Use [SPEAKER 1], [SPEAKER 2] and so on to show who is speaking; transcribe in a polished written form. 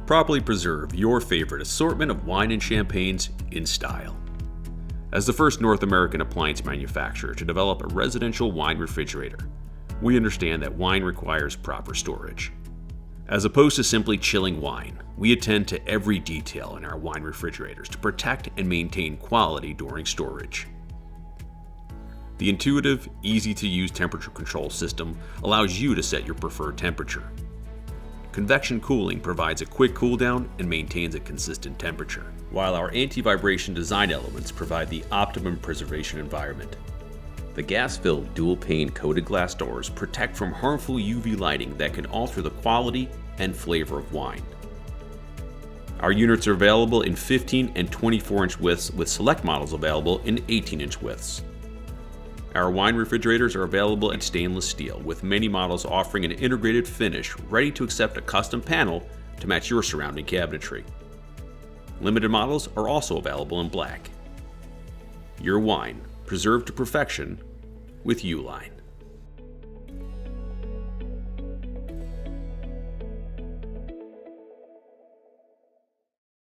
[SPEAKER 1] Properly preserve your favorite assortment of wine and champagnes in style. As the first North American appliance manufacturer to develop a residential wine refrigerator, we understand that wine requires proper storage. As opposed to simply chilling wine, we attend to every detail in our wine refrigerators to protect and maintain quality during storage. The intuitive, easy-to-use temperature control system allows you to set your preferred temperature. Convection cooling provides a quick cool down and maintains a consistent temperature, while our anti-vibration design elements provide the optimum preservation environment. The gas-filled dual-pane coated glass doors protect from harmful UV lighting that can alter the quality and flavor of wine. Our units are available in 15 and 24-inch widths, with select models available in 18-inch widths. Our wine refrigerators are available in stainless steel, with many models offering an integrated finish ready to accept a custom panel to match your surrounding cabinetry. Limited models are also available in black. Your wine, preserved to perfection with Uline.